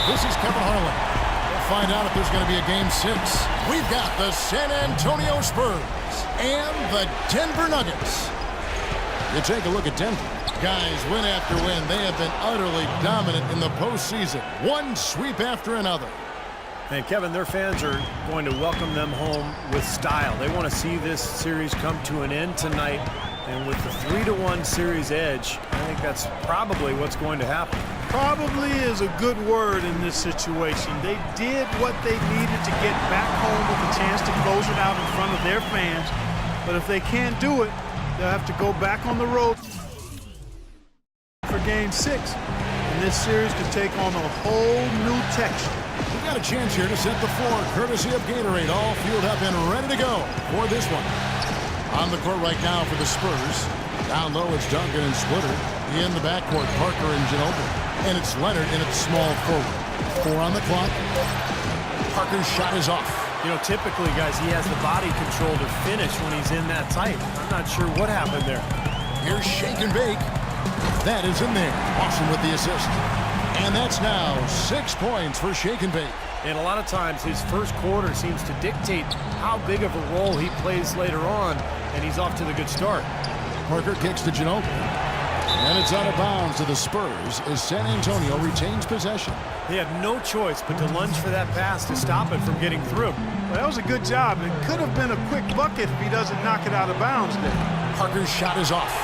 This is Kevin Harlan. We'll find out if there's going to be a Game 6. We've got the San Antonio Spurs and the Denver Nuggets. You take a look at Denver. Guys, win after win, they have been utterly dominant in the postseason. One sweep after another. And Kevin, their fans are going to welcome them home with style. They want to see this series come to an end tonight. And with the 3-1 series edge, I think that's probably what's going to happen. Probably is a good word in this situation. They did what they needed to get back home with a chance to close it out in front of their fans. But if they can't do it, they'll have to go back on the road for Game 6. And this series could take on a whole new texture. We've got a chance here to set the floor, courtesy of Gatorade. All fueled up and ready to go for this one. On the court right now for the Spurs. Down low, it's Duncan and Splitter. In the backcourt, Parker and Ginobili. And it's Leonard in its small forward. 4 on the clock. Parker's shot is off. You know, typically, guys, he has the body control to finish when he's in that tight. I'm not sure what happened there. Here's Shake and Bake. That is in there. Austin with the assist. And that's now 6 points for Shake and Bake. And a lot of times his first quarter seems to dictate how big of a role he plays later on, and he's off to the good start. Parker kicks to Ginobili. And it's out of bounds to the Spurs as San Antonio retains possession. They had no choice but to lunge for that pass to stop it from getting through. Well, that was a good job. It could have been a quick bucket if he doesn't knock it out of bounds there. Parker's shot is off.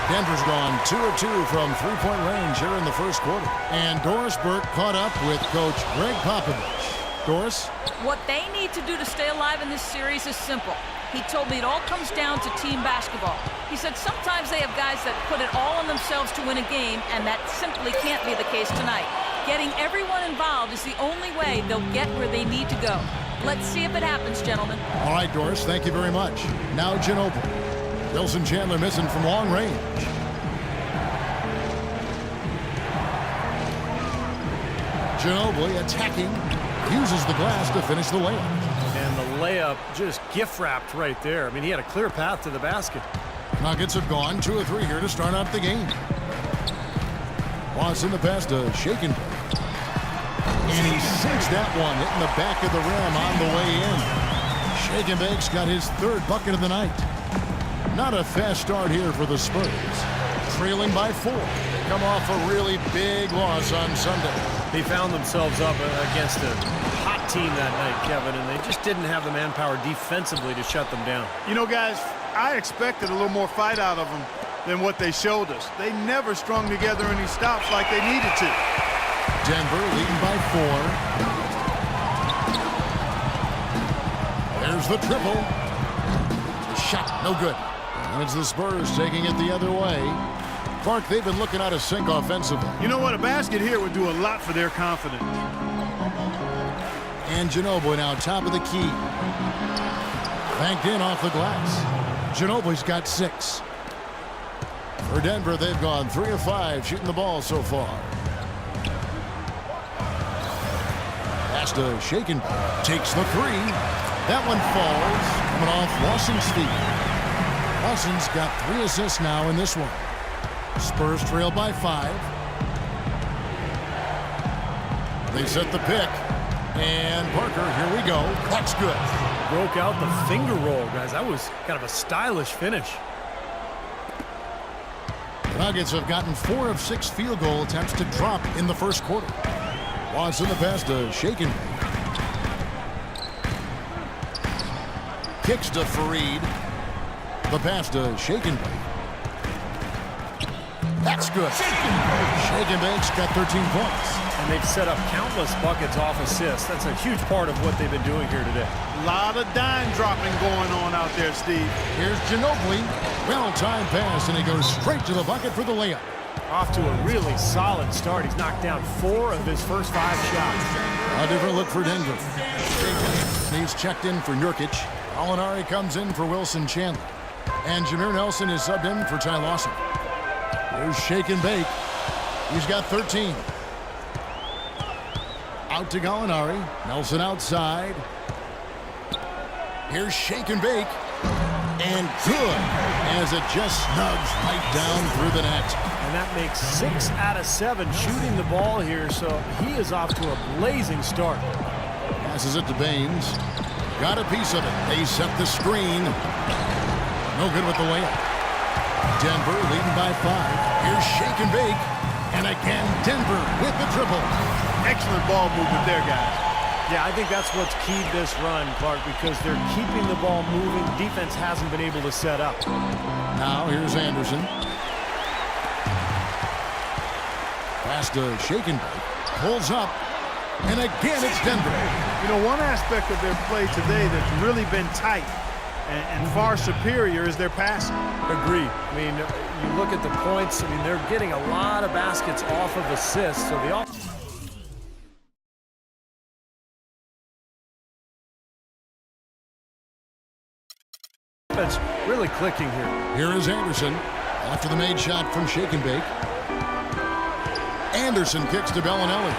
Denver's gone 2 of 2 from three-point range here in the first quarter. And Doris Burke caught up with Coach Greg Popovich. Doris? What they need to do to stay alive in this series is simple. He told me it all comes down to team basketball. He said sometimes they have guys that put it all on themselves to win a game, and that simply can't be the case tonight. Getting everyone involved is the only way they'll get where they need to go. Let's see if it happens, gentlemen. All right, Doris, thank you very much. Now Ginobili. Wilson Chandler missing from long range. Ginobili attacking. Uses the glass to finish the layup. And the layup just gift-wrapped right there. I mean, he had a clear path to the basket. Nuggets have gone 2 of 3 here to start out the game. Watson the pass to Shake and Bake. And he sinks that one, hitting the back of the rim on the way in. Shake and Bake's got his 3rd bucket of the night. Not a fast start here for the Spurs. Trailing by 4. They come off a really big loss on Sunday. They found themselves up against a hot team that night, Kevin, and they just didn't have the manpower defensively to shut them down. You know, guys, I expected a little more fight out of them than what they showed us. They never strung together any stops like they needed to. Denver leading by 4. There's the triple. The shot, no good. And it's the Spurs taking it the other way. Clark, they've been looking out of sync offensively. You know what? A basket here would do a lot for their confidence. And Ginobili now top of the key. Banked in off the glass. Ginobili's got 6. For Denver, they've gone 3 of 5 shooting the ball so far. Pass to Shake and Bake. Takes the 3. That one falls. Coming off Lawson's feet. Lawson's got 3 assists now in this one. Spurs trail by 5. They set the pick. And Parker, here we go. Clock's good. Broke out the finger roll, guys. That was kind of a stylish finish. The Nuggets have gotten 4 of 6 field goal attempts to drop in the first quarter. Watson the pass to Shake and Bake. Kicks to Fareed. The pass to Shake and Bake. That's good. Shake and Bake's got 13 points. And they've set up countless buckets off assists. That's a huge part of what they've been doing here today. A lot of dime dropping going on out there, Steve. Here's Ginobili. Well-timed pass, and he goes straight to the bucket for the layup. Off to a really solid start. He's knocked down 4 of his first 5 shots. A different look for Denver. He's checked in for Nurkic. Gallinari comes in for Wilson Chandler. And Jameer Nelson is subbed in for Ty Lawson. There's Shake and Bake. He's got 13. Out to Gallinari. Nelson outside. Here's Shake and Bake. And good, as it just snugs right down through the net. And that makes 6 out of 7 shooting the ball here, so he is off to a blazing start. Passes it to Baines. Got a piece of it. They set the screen. No good with the layup. Denver leading by 5. Here's shake and bake. And again, Denver with the triple. Excellent ball movement there, guys. Yeah, I think that's what's keyed this run, Clark, because they're keeping the ball moving. Defense hasn't been able to set up. Now here's Anderson. Pass to shake and bake. Pulls up. And again, it's Denver. You know, one aspect of their play today that's really been tight and far superior is their passing. Agree. I mean, you look at the points. I mean, they're getting a lot of baskets off of assists. So the offense really clicking here. Here is Anderson after the made shot from shake and bake. Anderson kicks to Bellinelli.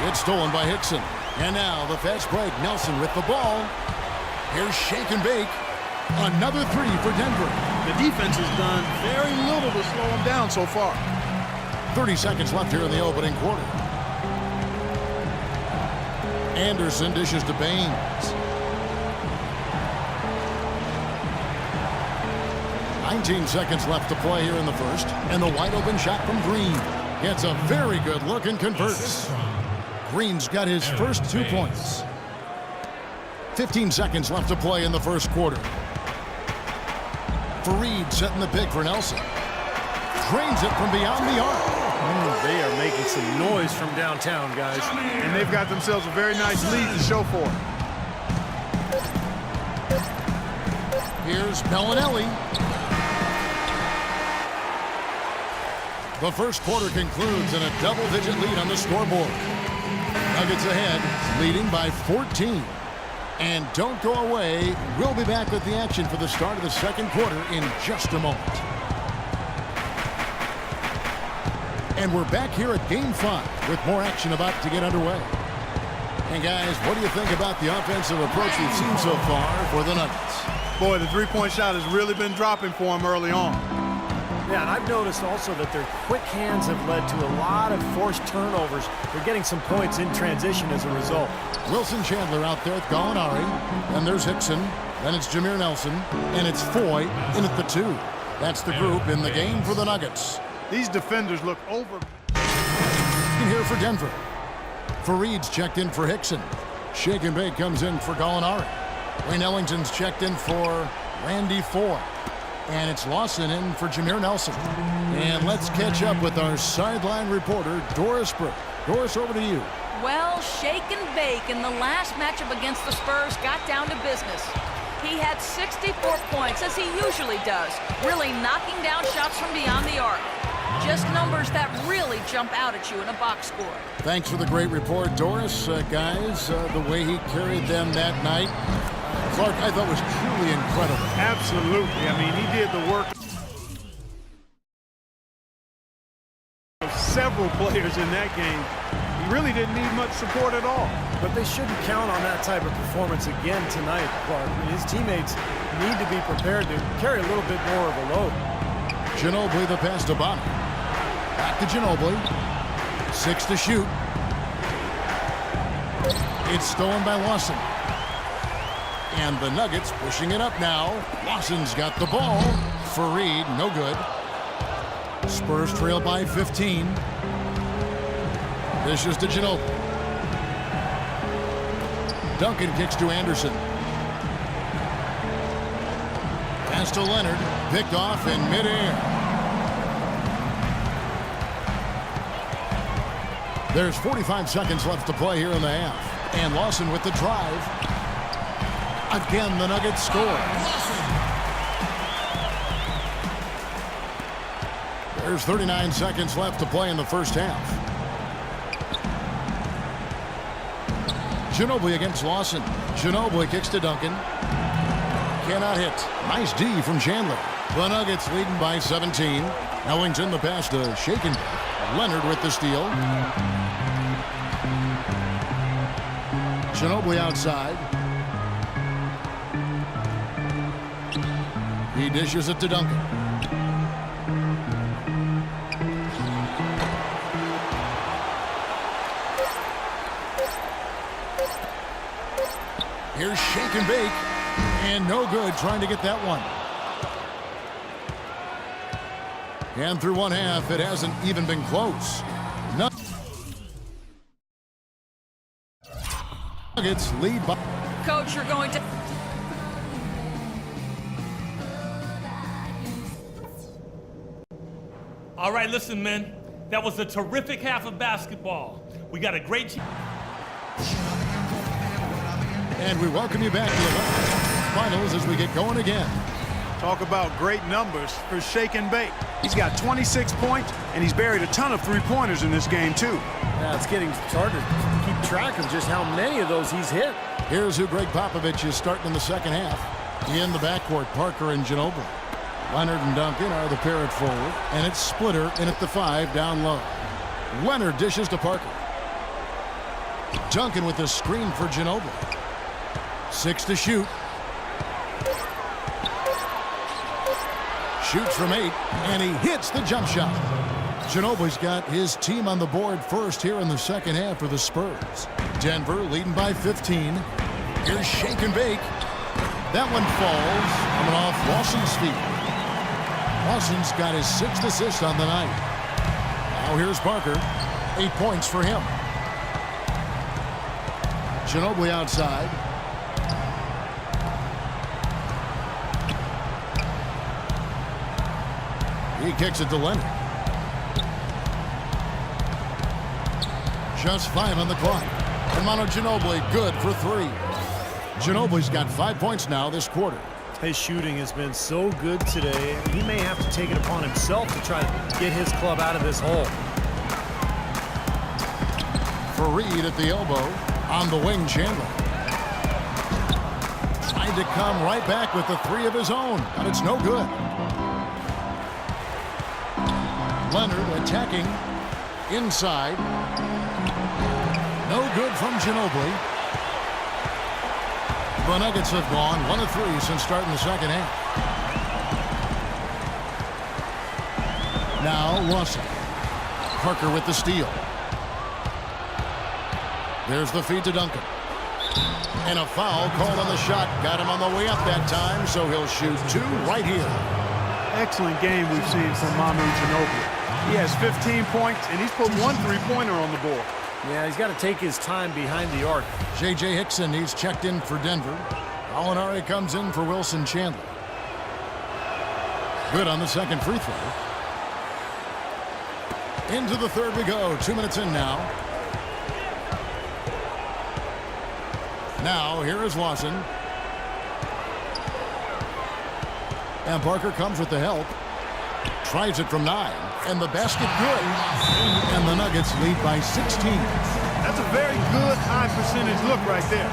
It's stolen by Hickson. And now the fast break. Nelson with the ball. Here's shake and bake. Another 3 for Denver. The defense has done very little to slow them down so far. 30 seconds left here in the opening quarter. Anderson dishes to Baines. 19 seconds left to play here in the first. And the wide open shot from Green. Gets a very good look and converts. Green's got his first 2 points. 15 seconds left to play in the first quarter. Faried setting the pick for Nelson. Drains it from beyond the arc. They are making some noise from downtown, guys. And they've got themselves a very nice lead to show for it. Here's Bellinelli. The first quarter concludes in a double-digit lead on the scoreboard. Nuggets ahead, leading by 14. And don't go away. We'll be back with the action for the start of the second quarter in just a moment. And we're back here at Game 5 with more action about to get underway. And guys, what do you think about the offensive approach we've seen so far for the Nuggets? Boy, the three-point shot has really been dropping for them early on. Yeah, and I've noticed also that their quick hands have led to a lot of forced turnovers. They're getting some points in transition as a result. Wilson Chandler out there with Gallinari. And there's Hickson. Then it's Jameer Nelson. And it's Foy in at the 2. That's the group in the game for the Nuggets. These defenders look over. In here for Denver. Faried's checked in for Hickson. Shake and bake comes in for Gallinari. Wayne Ellington's checked in for Randy Foy. And it's Lawson in for Jameer Nelson. And let's catch up with our sideline reporter, Doris Burke. Doris, over to you. Well, shake and bake in the last matchup against the Spurs got down to business. He had 64 points, as he usually does, really knocking down shots from beyond the arc. Just numbers that really jump out at you in a box score. Thanks for the great report, Doris. Guys, the way he carried them that night, Clark, I thought was truly incredible. Absolutely. I mean, he did the work of several players in that game. He really didn't need much support at all. But they shouldn't count on that type of performance again tonight, Clark. I mean, his teammates need to be prepared to carry a little bit more of a load. Ginobili the pass to Bonner. Back to Ginobili. 6 to shoot. It's stolen by Lawson. And the Nuggets pushing it up now. Lawson's got the ball. Faried, no good. Spurs trail by 15. This is to Ginobili. Duncan kicks to Anderson. Pass to Leonard. Picked off in midair. There's 45 seconds left to play here in the half. And Lawson with the drive. Again, the Nuggets score. There's 39 seconds left to play in the first half. Ginobili against Lawson. Ginobili kicks to Duncan. Cannot hit. Nice D from Chandler. The Nuggets leading by 17. Ellington the pass to Shaken. Leonard with the steal. Ginobili outside. He dishes it to Duncan. Here's shake and bake. And no good trying to get that one. And through one half, it hasn't even been close. Nuggets lead by. Coach, you're going to... All right, listen, men. That was a terrific half of basketball. We got a great team. And we welcome you back to the finals as we get going again. Talk about great numbers for Shake and Bake. He's got 26 points, and he's buried a ton of three-pointers in this game, too. Yeah, it's getting hard to keep track of just how many of those he's hit. Here's who Greg Popovich is starting in the second half. In the backcourt, Parker and Ginobili. Leonard and Duncan are the pair at forward, and it's Splitter in at the 5 down low. Leonard dishes to Parker. Duncan with the screen for Ginobili. 6 to shoot. Shoots from 8, and he hits the jump shot. Ginobili's got his team on the board first here in the second half for the Spurs. Denver leading by 15. Here's shake and bake. That one falls, coming off Lawson's feet. Lawson's got his 6th assist on the night. Now here's Parker. 8 points for him. Ginobili outside. He kicks it to Leonard. Just 5 on the clock. And Manu Ginobili good for 3. Ginobili's got 5 points now this quarter. His shooting has been so good today. He may have to take it upon himself to try to get his club out of this hole. Fareed at the elbow. On the wing, Chandler. Tried to come right back with the 3 of his own, but it's no good. Leonard attacking inside. No good from Ginobili. The Nuggets have gone 1 of 3 since starting the second half. Now Russell. Parker with the steal. There's the feed to Duncan. And a foul called on the shot. Got him on the way up that time, so he'll shoot 2 right here. Excellent game we've seen from Manu Ginobili. He has 15 points, and he's put 1 three-pointer on the board. Yeah, he's got to take his time behind the arc. J.J. Hickson, he's checked in for Denver. Gallinari comes in for Wilson Chandler. Good on the second free throw. Into the third we go. 2 minutes in now. Now, here is Lawson. And Parker comes with the help. Tries it from 9. And the basket good. And the Nuggets lead by 16. That's a very good high percentage look right there.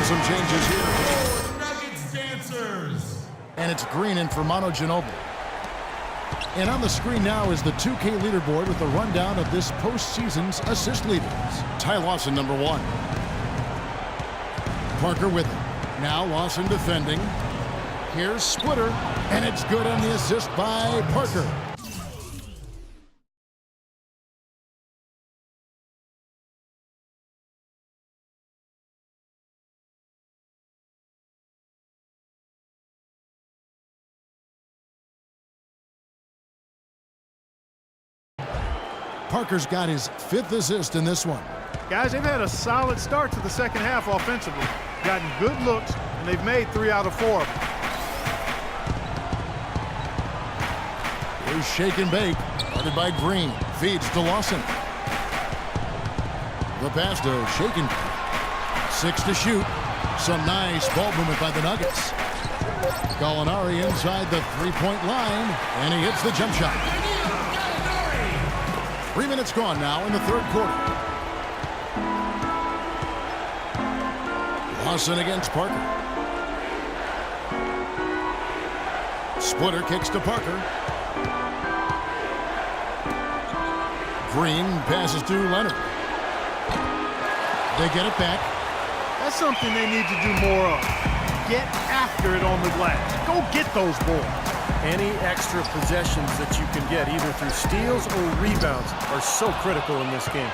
Some changes here. Oh, Nuggets dancers. And it's Green in for Manu Ginobili. And on the screen now is the 2K leaderboard with a rundown of this postseason's assist leaders. Ty Lawson, number 1. Parker with it. Now Lawson defending. Here's Splitter. And it's good on the assist by Parker. Parker's got his 5th assist in this one. Guys, they've had a solid start to the second half offensively. Gotten good looks, and they've made 3 out of 4 of them. Here's shake and bake. Guarded by Green. Feeds to Lawson. The pass to shake and bake. 6 to shoot. Some nice ball movement by the Nuggets. Gallinari inside the three-point line, and he hits the jump shot. 3 minutes gone now in the third quarter. Lawson against Parker. Splitter kicks to Parker. Green passes to Leonard. They get it back. That's something they need to do more of. get after it on the glass. Go get those boards. Any extra possessions that you can get, either through steals or rebounds, are so critical in this game.